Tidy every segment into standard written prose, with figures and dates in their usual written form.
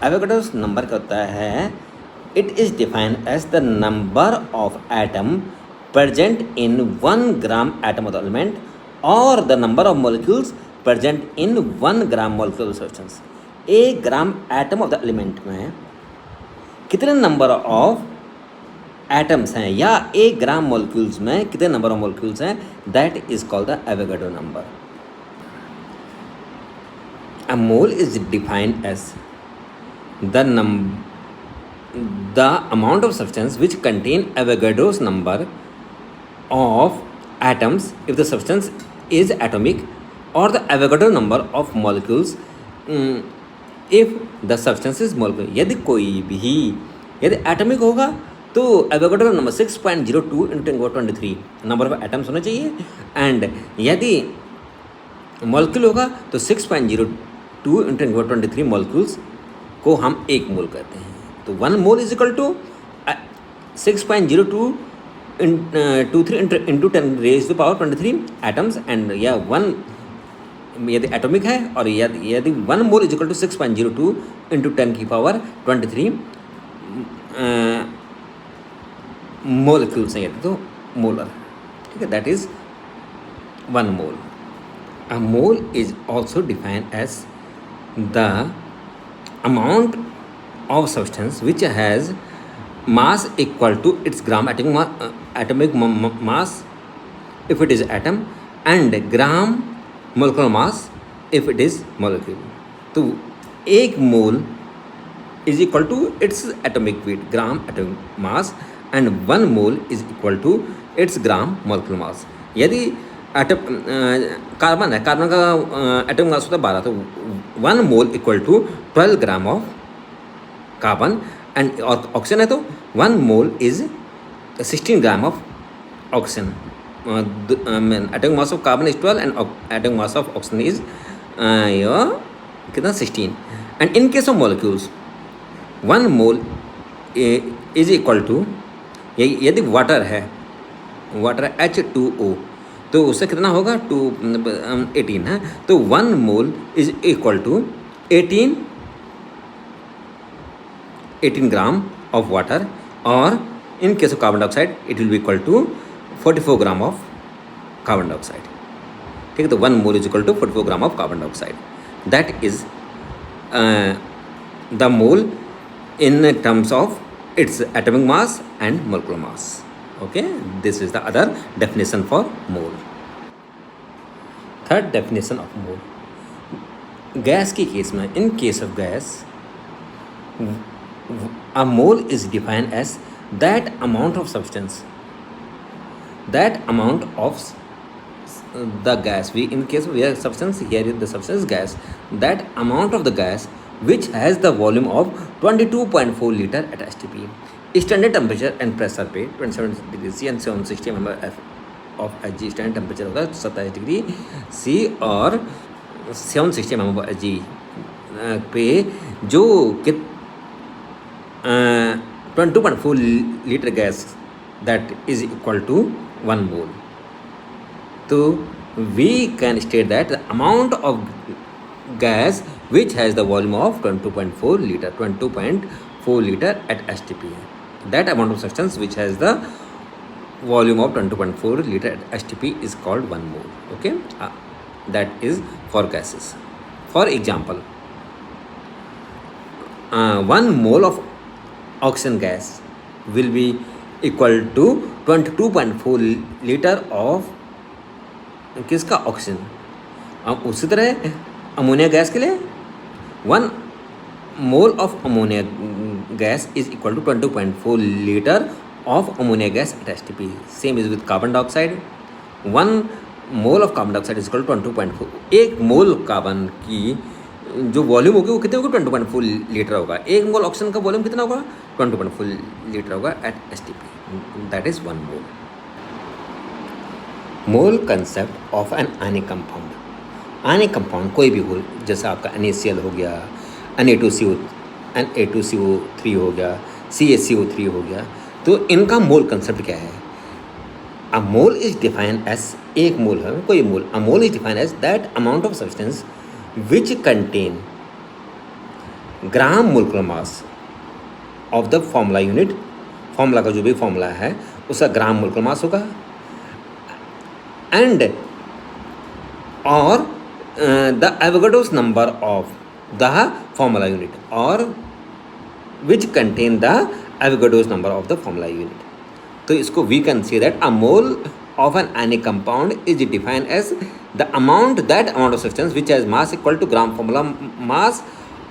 Avogadro's number क्या होता है? It is defined as the number of atom present in 1 gram atom of the element or the number of molecules present in 1 gram molecule of substance. 1 gram atom of the element में कितने number of atoms हैं या 1 ग्राम molecules में कितने number of molecules हैं, that is called the Avogadro number. A mole is defined as the amount of substance which contain Avogadro's number of atoms if the substance is atomic, or the Avogadro number of molecules if the substance is molecular. यदि कोई भी यदि atomic होगा तो Avogadro number 6.02 × 10^23 number of atoms होना चाहिए, and यदि molecule होगा तो 6.02 × 10^23 मॉलिक्यूल्स को हम एक मोल कहते हैं. तो 1 mole is equal to 6.02 into 10^23 atoms, and या 1 यदि एटॉमिक है और यदि 1 mole is equal to 6.02 × 10^23 molecules हैं, यदि तो मोलर. ठीक है, that is 1 mole. A mole is also defined as the amount of substance which has mass equal to its gram atomic mass if it is atom, and gram molecular mass if it is molecule. तो 1 mole is equal to its atomic weight gram atomic mass, and 1 mole is equal to its gram molecular mass. यदि carbon है, carbon का atomic mass होता है 12, तो 1 mole equal to 12 gram of carbon, and oxygen है तो 1 mole is 16 gram of oxygen. Atomic mass of carbon is 12 and atomic mass of oxygen is कितना 16. And in case of molecules 1 mole is equal to, यदि water है, water H2O, तो उससे कितना होगा 18 है, तो 1 mole is equal to 18 gram of water, और in case of carbon dioxide it will be equal to 44 gram of carbon dioxide. ठीक है, तो 1 mole is equal to 44 gram of carbon dioxide. That is the mole in terms of its atomic mass and molecular mass. Okay, this is the other definition for mole. Third definition of mole. Gas के case में, in case of gas, a mole is defined as that amount of substance, that amount of the gas. We in case of substance, here is the substance gas, that amount of the gas which has the volume of 22.4 liter at STP. Standard temperature and pressure पे 27 degree C and 760 mm of Hg standard temperature होगा 27 degree C और 760 mm of Hg पे जो कि 22.4 litre gas that is equal to 1 mole. तो we can state that the amount of gas which has the volume of 22.4 liter at STP, that amount of substance which has the volume of 22.4 liter at STP is called 1 mole. Okay, that is for gases. For example, 1 mole of oxygen gas will be equal to 22.4 liter of किसका, oxygen. अब उसी तरह ammonia gas के लिए 1 mole of ammonia gas is equal to 22.4 litre of ammonia gas at STP. Same is with carbon dioxide. 1 mole of carbon dioxide is equal to 22.4. 1 mole carbon की जो volume होगी वो कितने होगी, 20.4 लीटर होगा. 1 मोल oxygen का वॉल्यूम कितना होगा, 20.4 लीटर होगा at STP. That is 1 mole. Mole concept of an ionic compound. Ionic compound कोई भी हो, जैसे आपका NaCl हो गया, Na2CO3 हो गया, CaCO3 हो गया, तो इनका मोल कंसेप्ट क्या है. A mole is defined as, एक मोल है कोई mole, a mole is defined as that amount of substance which contain gram molecular mass of the formula unit, formula का जो भी फॉर्मूला है उसका ग्राम मोलिकुलर मास होगा, एंड और the Avogadro's number of the formula unit, और which contain the Avogadro's number of the formula unit. तो इसको we can say that a mole of an ionic compound is defined as the amount of substance which has mass equal to gram formula mass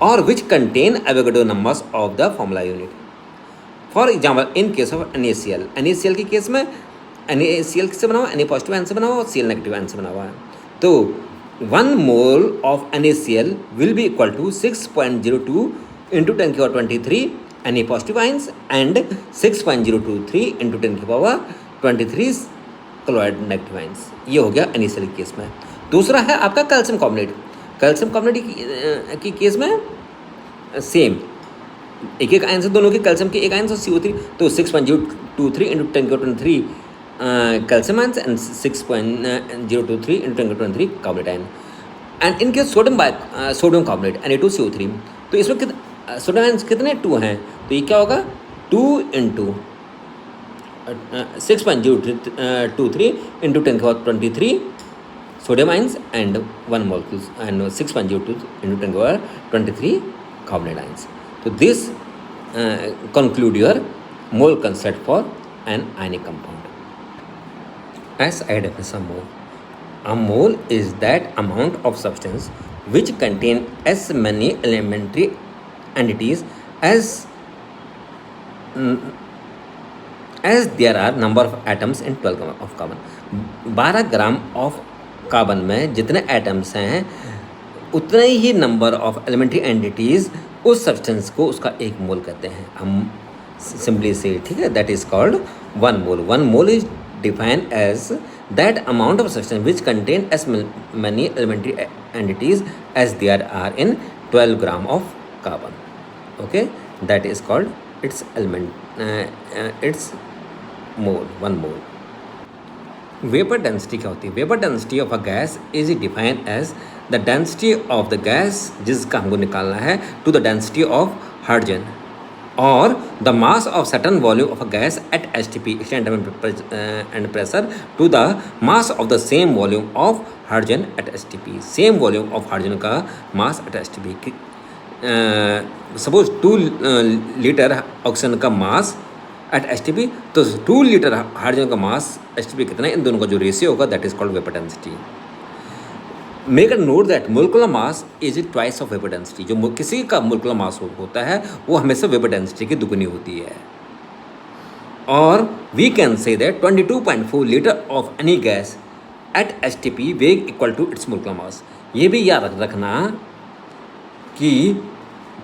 or which contain Avogadro numbers of the formula unit. For example, in case of NaCl, NaCl के case में NaCl किससे बना हुआ है? Na positive ion से बना हुआ है और Cl नेगेटिव आयन से बना हुआ है. तो 1 मोल of NaCl will be equal to 6.02 into 10 की power 23 Na positive ions and 6.023 into 10 की पावर 23 क्लोराइड नेगेटिव आयन्स. ये हो गया NaCl के केस में. दूसरा है आपका कैल्शियम कार्बोनेट. कैल्शियम कार्बोनेट की केस में सेम एक एक आयन से, दोनों के कैल्शियम के एक आयन से CO3, तो 6.023 इंटू 10 की power 23 calcium ions and 6.023 into 10 की पावर 23 कार्बोनेट आयन. एंड इनके सोडियम कार्बोनेट Na2CO3. तो इसमें सोडियम आयन्स कितने 2 हैं, तो ये क्या होगा 2 इंटू 6.023 into 10 की power 23 sodium ions and 1 molecules and 6.02 into 10 की power 23 carbonate ions. So this conclude your mole concept for an ionic compound. As I define mole, a mole is that amount of substance which contain as many elementary entities as there are number of atoms in 12 gram of carbon. 12 gram of carbon में जितने atoms हैं उतने ही number of elementary entities उस substance को उसका एक मोल कहते हैं. हम सिंपली से, ठीक है, that is called 1 mole. 1 mole is defined as that amount of substance which contain as many elementary entities as there are in 12 gram of carbon. Okay, that is called its element its mole, 1 mole. Vapour density क्या होती है? Vapour density of a gas is defined as the density of the gas जिसका हमको निकालना है to the density of hydrogen और the mass of certain volume of a gas at STP and pressure to the mass of the same volume of hydrogen at STP. Same volume of hydrogen का mass at STP. Suppose 2 litre oxygen का mass at STP, तो 2 litre hydrogen का मास STP कितना है, इन दोनों का जो ratio होगा that is called vapour density. Make a note that molecular mass is it twice of vapour density. जो किसी का मोलिकुलर मास होता है वो हमेशा वेपर डेंसिटी की दुगनी होती है. और we can say that 22.4 litre of any gas at STP weigh equal to its molecular mass. ये भी याद रखना कि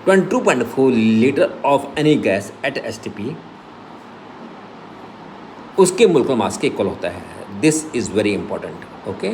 22.4 litre of any gas at STP उसके मोलिकुलर मास के इक्वल होता है. This is very important. Okay.